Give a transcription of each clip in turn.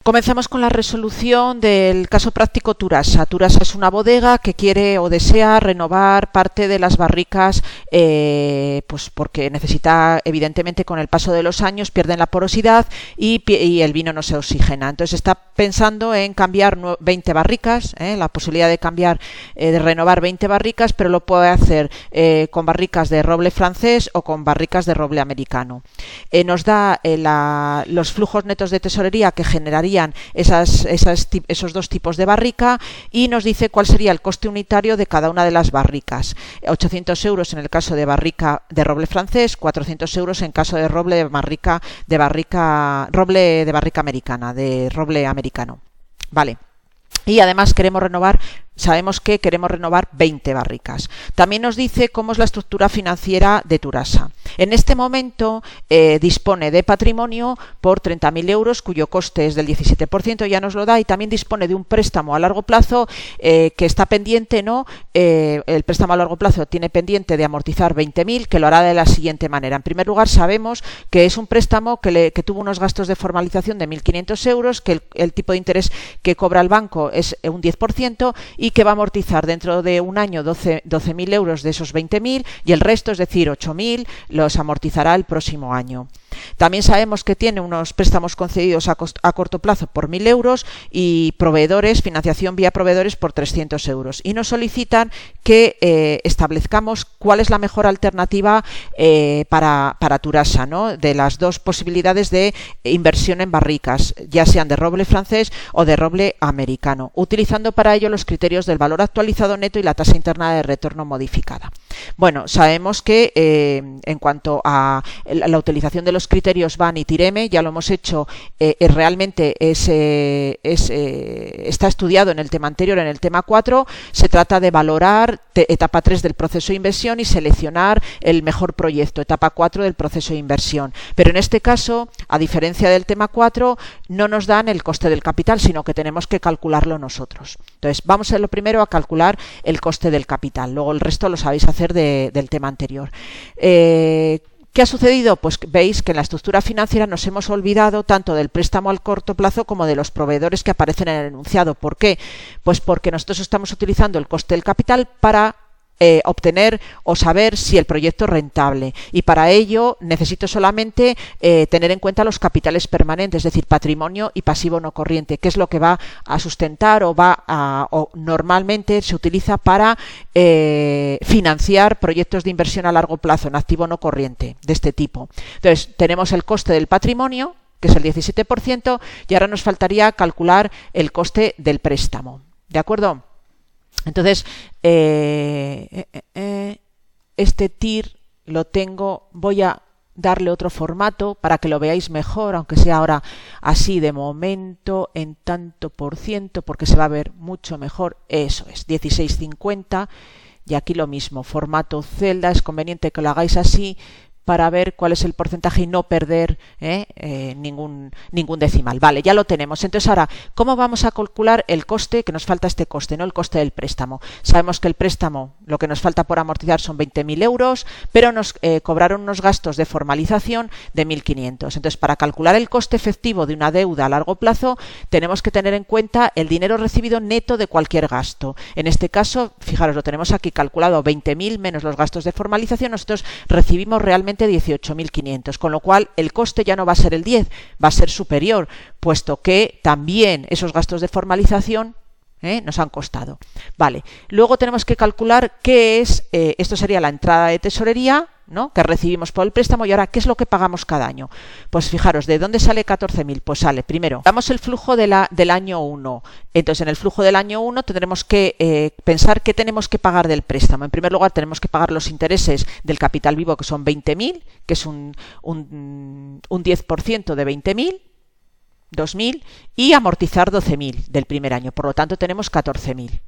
Comenzamos con la resolución del caso práctico Turasa. Turasa es una bodega que quiere o desea renovar parte de las barricas, pues porque necesita, evidentemente, con el paso de los años pierden la porosidad y el vino no se oxigena. Entonces está pensando en cambiar 20 barricas, la posibilidad de cambiar, de renovar 20 barricas, pero lo puede hacer con barricas de roble francés o con barricas de roble americano. Nos da los flujos netos de tesorería que generaría esos dos tipos de barrica y nos dice cuál sería el coste unitario de cada una de las barricas. 800 euros en el caso de barrica de roble francés, 400 euros en caso de roble de barrica americana, de roble americano. Vale. Y además sabemos que queremos renovar 20 barricas. También nos dice cómo es la estructura financiera de Turasa. En este momento dispone de patrimonio por 30.000 euros, cuyo coste es del 17%, ya nos lo da, y también dispone de un préstamo a largo plazo que está pendiente, ¿no? El préstamo a largo plazo tiene pendiente de amortizar 20.000, que lo hará de la siguiente manera. En primer lugar, sabemos que es un préstamo que tuvo unos gastos de formalización de 1.500 euros, que el tipo de interés que cobra el banco es un 10%, y que va a amortizar dentro de un año 12.000 euros de esos 20.000 y el resto, es decir, 8.000, los amortizará el próximo año. También sabemos que tiene unos préstamos concedidos a corto plazo por 1.000 euros y financiación vía proveedores por 300 euros. Y nos solicitan que establezcamos cuál es la mejor alternativa para Turasa, ¿no? De las dos posibilidades de inversión en barricas, ya sean de roble francés o de roble americano, utilizando para ello los criterios del valor actualizado neto y la tasa interna de retorno modificada. Bueno, sabemos que en cuanto a la utilización de los criterios VAN y TIREME, ya lo hemos hecho, realmente está estudiado en el tema anterior, en el tema 4. Se trata de valorar etapa 3 del proceso de inversión y seleccionar el mejor proyecto, etapa 4 del proceso de inversión. Pero en este caso, a diferencia del tema 4, no nos dan el coste del capital, sino que tenemos que calcularlo nosotros. Entonces, vamos a lo primero a calcular el coste del capital. Luego el resto lo sabéis hacer del tema anterior. ¿Qué ha sucedido? Pues veis que en la estructura financiera nos hemos olvidado tanto del préstamo al corto plazo como de los proveedores que aparecen en el enunciado. ¿Por qué? Pues porque nosotros estamos utilizando el coste del capital para obtener o saber si el proyecto es rentable, y para ello necesito solamente tener en cuenta los capitales permanentes, es decir, patrimonio y pasivo no corriente, que es lo que va a sustentar o normalmente se utiliza para financiar proyectos de inversión a largo plazo en activo no corriente de este tipo. Entonces tenemos el coste del patrimonio, que es el 17%, y ahora nos faltaría calcular el coste del préstamo. ¿De acuerdo? Entonces, este TIR lo tengo, voy a darle otro formato para que lo veáis mejor, aunque sea ahora así de momento, en tanto por ciento, porque se va a ver mucho mejor. Eso es, 1650, y aquí lo mismo, formato celda. Es conveniente que lo hagáis así para ver cuál es el porcentaje y no perder ningún decimal. Vale, ya lo tenemos. Entonces ahora, ¿cómo vamos a calcular el coste? Que nos falta este coste, ¿no? El coste del préstamo. Sabemos que el préstamo, lo que nos falta por amortizar son 20.000 euros, pero nos cobraron unos gastos de formalización de 1.500. Entonces, para calcular el coste efectivo de una deuda a largo plazo, tenemos que tener en cuenta el dinero recibido neto de cualquier gasto. En este caso, fijaros, lo tenemos aquí calculado, 20.000 menos los gastos de formalización. Nosotros recibimos realmente 18.500, con lo cual el coste ya no va a ser el 10, va a ser superior, puesto que también esos gastos de formalización nos han costado. Vale, luego tenemos que calcular qué es, esto sería la entrada de tesorería, ¿no?, que recibimos por el préstamo, y ahora ¿qué es lo que pagamos cada año? Pues fijaros, ¿de dónde sale 14.000? Pues sale, primero, damos el flujo del año 1. Entonces, en el flujo del año 1 tendremos que pensar qué tenemos que pagar del préstamo. En primer lugar, tenemos que pagar los intereses del capital vivo, que son 20.000, que es un 10% de 20.000, 2.000, y amortizar 12.000 del primer año. Por lo tanto, tenemos 14.000.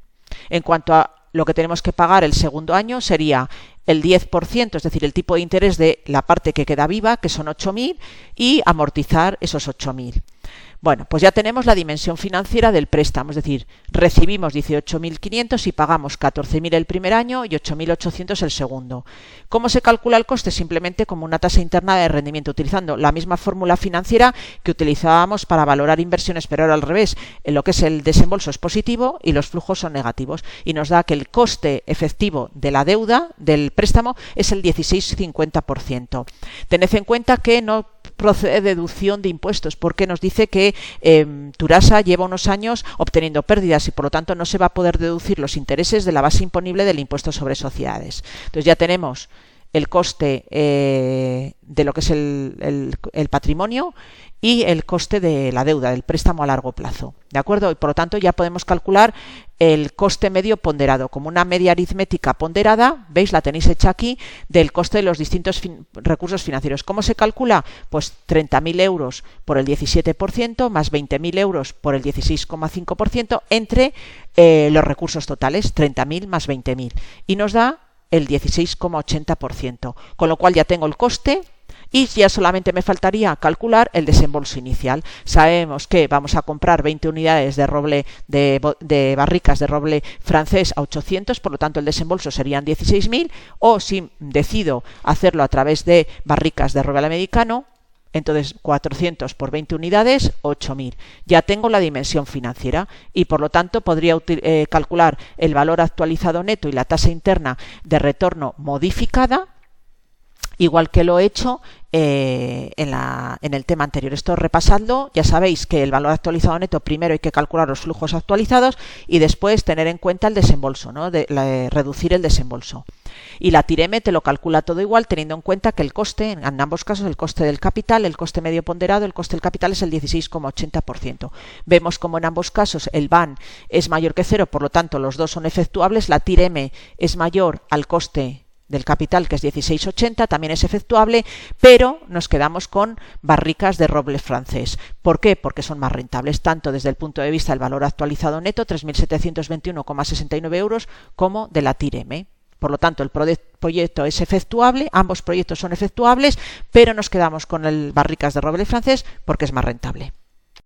En cuanto a lo que tenemos que pagar el segundo año, sería el 10%, es decir, el tipo de interés de la parte que queda viva, que son 8.000, y amortizar esos 8.000. Bueno, pues ya tenemos la dimensión financiera del préstamo, es decir, recibimos 18.500 y pagamos 14.000 el primer año y 8.800 el segundo. ¿Cómo se calcula el coste? Simplemente como una tasa interna de rendimiento, utilizando la misma fórmula financiera que utilizábamos para valorar inversiones, pero ahora al revés. En lo que es el desembolso es positivo y los flujos son negativos, y nos da que el coste efectivo de la deuda, del préstamo, es el 16,50%. Tened en cuenta que no procede deducción de impuestos, porque nos dice que Turasa lleva unos años obteniendo pérdidas y por lo tanto no se va a poder deducir los intereses de la base imponible del impuesto sobre sociedades. Entonces ya tenemos el coste de lo que es el patrimonio y el coste de la deuda, del préstamo a largo plazo, ¿de acuerdo? Y por lo tanto ya podemos calcular el coste medio ponderado, como una media aritmética ponderada, ¿veis? La tenéis hecha aquí, del coste de los distintos recursos financieros. ¿Cómo se calcula? Pues 30.000 euros por el 17%, más 20.000 euros por el 16,5%, entre los recursos totales, 30.000 más 20.000. Y nos da el 16,80%, con lo cual ya tengo el coste y ya solamente me faltaría calcular el desembolso inicial. Sabemos que vamos a comprar 20 unidades de roble de barricas de roble francés a 800, por lo tanto el desembolso serían 16.000, o si decido hacerlo a través de barricas de roble americano, entonces 400 por 20 unidades, 8.000. Ya tengo la dimensión financiera y por lo tanto podría calcular el valor actualizado neto y la tasa interna de retorno modificada, igual que lo he hecho en el tema anterior. Esto repasando, ya sabéis que el valor actualizado neto, primero hay que calcular los flujos actualizados y después tener en cuenta el desembolso, ¿no? Reducir el desembolso. Y la TIREME te lo calcula todo igual, teniendo en cuenta que el coste, en ambos casos, el coste del capital, el coste medio ponderado, el coste del capital es el 16,80%. Vemos como en ambos casos el BAN es mayor que cero, por lo tanto los dos son efectuables. La TIREME es mayor al coste del capital, que es 16,80, también es efectuable, pero nos quedamos con barricas de roble francés. ¿Por qué? Porque son más rentables, tanto desde el punto de vista del valor actualizado neto, 3.721,69 euros, como de la TIREME. Por lo tanto, el proyecto es efectuable, ambos proyectos son efectuables, pero nos quedamos con el barricas de roble francés porque es más rentable.